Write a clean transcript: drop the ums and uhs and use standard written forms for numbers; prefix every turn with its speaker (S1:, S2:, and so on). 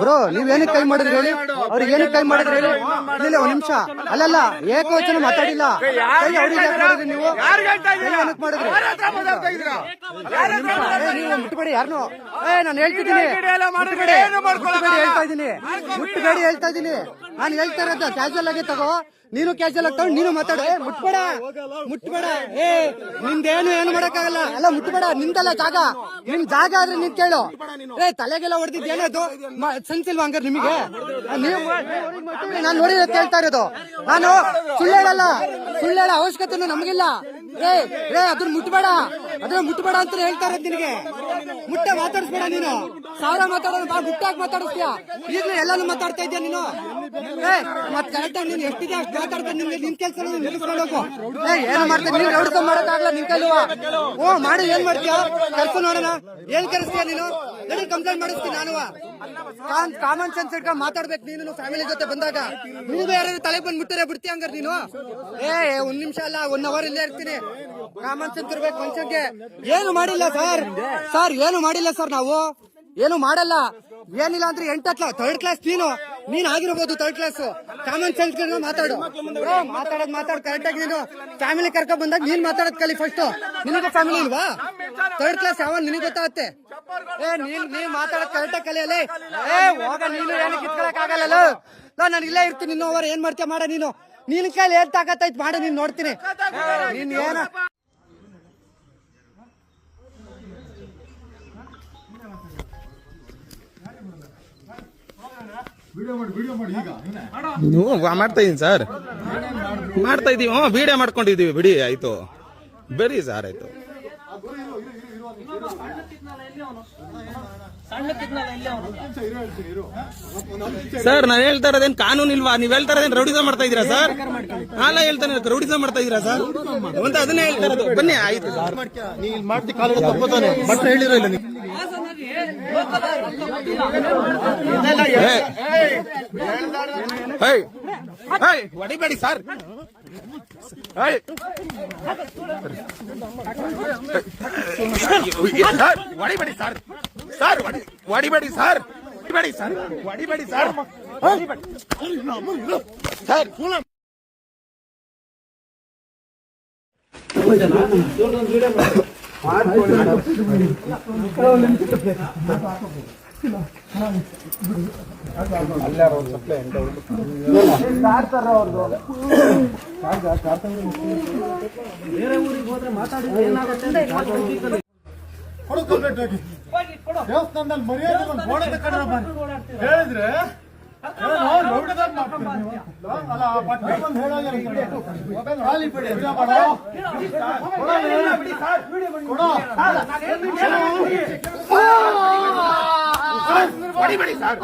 S1: Bro ನೀವ್ ಏನಕ್ಕೆ ಕೈ ಮಾಡಿದ್ರಿ ಹೇಳಿ, ಅವ್ರಿಗೆ ಏನಕ್ಕೆ ಕೈ ಮಾಡಿದ್ರಿ ಹೇಳಿ? ಇಲ್ಲ ಒಂದ್ ನಿಮಿಷ, ಅಲ್ಲಲ್ಲ ಏಕವಚನ ಮಾತಾಡಿಲ್ಲ. ನೀವು ನೀವು ಮುಟ್ಟಬೇಡಿ ಯಾರನ್ನು. ನಾನು ಹೇಳ್ತಿದ್ದೀನಿ, ಹೇಳ್ತಾ ಇದ್ದೀನಿ, ಮುಟ್ಟಬೇಡಿ ಹೇಳ್ತಾ ಇದ್ದೀನಿ. ನಾನು ಹೇಳ್ತಾ ಇರೋದು ಕ್ಯಾಶುವಲ್ ಆಗಿ ತಗೋ, ನೀನು ಕ್ಯಾಶುವಲ್ ಆಗಿ ತಗೊಂಡು ನೀನು ಮಾತಾಡ. ಮುಟ್ಬೇಡ ಮುಟ್ಬೇಡ, ನಿಂದೇನು ಏನು ಮಾಡಕ್ಕಾಗಲ್ಲ. ಅಲ್ಲ ಮುಟ್ಬೇಡ, ನಿಂದಲ್ಲ ಜಾಗ, ನಿಮ್ ಜಾಗ ಆದ್ರೆ ನಿನ್ ಕೇಳು. ತಲೆಗೆಲ್ಲ ಹೊಡೆದಿದ್ದೇನದು ಸೆನ್ಸಿಲ್ವಾ ಹಂಗಾರೆ ನಿಮಗೆ? ನೀವು ನಾನು ನೋಡಿ ಕೇಳ್ತಾ ಇರೋದು. ನಾನು ಸುಳ್ಳು ಹೇಳಲ್ಲ, ಸುಳ್ಳು ಹೇಳೋ ಅವಶ್ಯಕತೆ ನಮಗಿಲ್ಲ. ಅದನ್ನ ಮುಟ್ಬೇಡ, ಅದನ್ನ ಮುಟ್ಬೇಡ ಅಂತ ಹೇಳ್ತಾ ಇರೋದು ನಿನಗೆ. ಮುಟ್ಟ ಮಾತಾಡಿಸ್ಬೇಡ ನೀನು. ಸಾವಿರ ಮಾತಾಡೋದು ಬಾ, ಮುಟ್ಟಾಗಿ ಮಾತಾಡಿಸ್ತೀಯ. ಈಗಲೂ ಎಲ್ಲಾನು ಮಾತಾಡ್ತಾ ಇದ್ಯಾ ನೀನು. ಮತ್ ಕರೆಕ್ಟಾಗಿ ನೀನು ಎಷ್ಟಿದೆ ಅಷ್ಟು ಮಾತಾಡ್ತಾ ನಿಮ್ಗೆ ನಿನ್ ಕೆಲಸ ನಿಲ್ಲಿಸ್ಕೊಂಡು ಹೋಗು. ಏನು ಮಾಡ್ತೀನಿ ನೀನು ರೌಡ್ಕ ಮಾಡಕ್ಕಾಗಲ್ಲ ನಿನ್ ಕೈಲುವ. ಮಾಡಿ ಏನ್ ಮಾಡ್ತೀಯ ಕೆಲಸ ನೋಡೋಣ. ಏನ್ ಕರೆಸ್ತೀಯ ನೀನು? ನನಗೆ ಕಂಪ್ಲೇಂಟ್ ಮಾಡಿಸ್ತೀನಿ ನಾನು. ಕಾಮನ್ ಸೆನ್ಸ್ ಇಟ್ಕೊಂಡು ಮಾತಾಡ್ಬೇಕು ನೀನು. ಫ್ಯಾಮಿಲಿ ಜೊತೆ ಬಂದಾಗ ನೀವು ಯಾರು ತಲೆ ಬಂದು ಮುಟ್ಟರೆ ಬಿಡ್ತೀಯ ಹಂಗಾರೆ ನೀನು? ಒಂದ್ ನಿಮಿಷ ಅಲ್ಲ, 1 ಅವರ್ ಇಲ್ಲೇ ಇರ್ತೀನಿ. ಕಾಮನ್ ಸೆನ್ಸ್ ಇರ್ಬೇಕು ಮನುಷ್ಯನ್ಗೆ. ಏನು ಮಾಡಿಲ್ಲ ಸರ್, ಏನು ಮಾಡಿಲ್ಲ ಸರ್, ನಾವು ಏನು ಮಾಡಲ್ಲ. ಏನಿಲ್ಲ ಅಂದ್ರೆ 8th 3rd ಕ್ಲಾಸ್ ನೀನ್ ಆಗಿರ್ಬೋದು 3rd ಕ್ಲಾಸ್. ಕಾಮನ್ ಸೆನ್ಸ್ ಮಾತಾಡು. ಮಾತಾಡ್ ಕರೆಕ್ಟ್ ಆಗಿ. ನೀನು ಫ್ಯಾಮಿಲಿ ಕರ್ಕೊಂಡ್ ಬಂದಾಗ ನೀನ್ ಮಾತಾಡೋದ್ ಕಲಿ ಫಸ್ಟ್. ನಿನಗೆ ಫ್ಯಾಮಿಲಿ ಇಲ್ವಾ? 3rd ಕ್ಲಾಸ್ ಯಾವ ನಿನಗೆ ಗೊತ್ತಾಗುತ್ತೆ? ನೀನ್ ಮಾತಾಡೋದ್ ಕರೆಕ್ಟ್ ಆಗಿ ಕಲಿಯಲ್ಲ. ಹೋಗ ನೀನು, ಏನು ಕಿತ್ಕೊಳಕ್ ಆಗಲ್ಲ. ನಾನು ಇಲ್ಲೇ ಇರ್ತೀನಿ ಇನ್ನೂ ಅವರ್. ಏನ್ ಮಾಡ್ತೀಯ ಮಾಡ ನೀನು. ನಿನ್ ಕೈಲಿ ಏನ್ ತಾಕತ್ತೈತ್ ಮಾಡ, ನೀನ್ ನೋಡ್ತೀನಿ. ನೀನ್ ಏನ
S2: ಮಾಡ್ತಾ ಇದೀನಿ ಸರ್, ಮಾಡ್ತಾ ಇದೀವಿ. ವಿಡಿಯೋ ಮಾಡ್ಕೊಂಡಿದೀವಿ, ಬಿಡಿ ಆಯ್ತು, ಬರೀ ಸರ್ ಆಯ್ತು. ಸರ್ ನಾವ್ ಹೇಳ್ತಾ ಇರೋದೇನ್ ಕಾನೂನು ಇಲ್ವಾ? ನೀವ್ ಹೇಳ್ತಾ ಇರೋದೇನ್ ರೌಡಿಸಂ ಮಾಡ್ತಾ ಇದೀರಾ ಸರ್? ಅಲ್ಲ ಹೇಳ್ತಾನೆ, ರೌಡಿಸಂ ಮಾಡ್ತಾ ಇದೀರಾ ಸರ್ ಅಂತ ಅದನ್ನೇ ಹೇಳ್ತಾ ಇರೋದು. ಬನ್ನಿ ಆಯ್ತು ಹೇಳಿರೋ ಇಲ್ಲ ಹೊಡಿಬೇಡಿ ಸರ್, ಹೊಡಿಬೇಡಿ ಸರ್, ಹೊಡಿಬೇಡಿ ಸರ್, ಹೊಡಿಬೇಡಿ ಸರ್, ಸರ್
S3: ಬೇರೆ ಊರಿಗೆ ಹೋದ್ರೆ ಮಾತಾಡಿದ್ರೆ ಏನಾಗುತ್ತೆ? ದೇವಸ್ಥಾನದಲ್ಲಿ ಮರ್ಯಾದೆ ಗೋಡೆ ಹೇಳಿದ್ರೆ
S2: ಹೊಡಿಬೇಡಿ ಸರ್.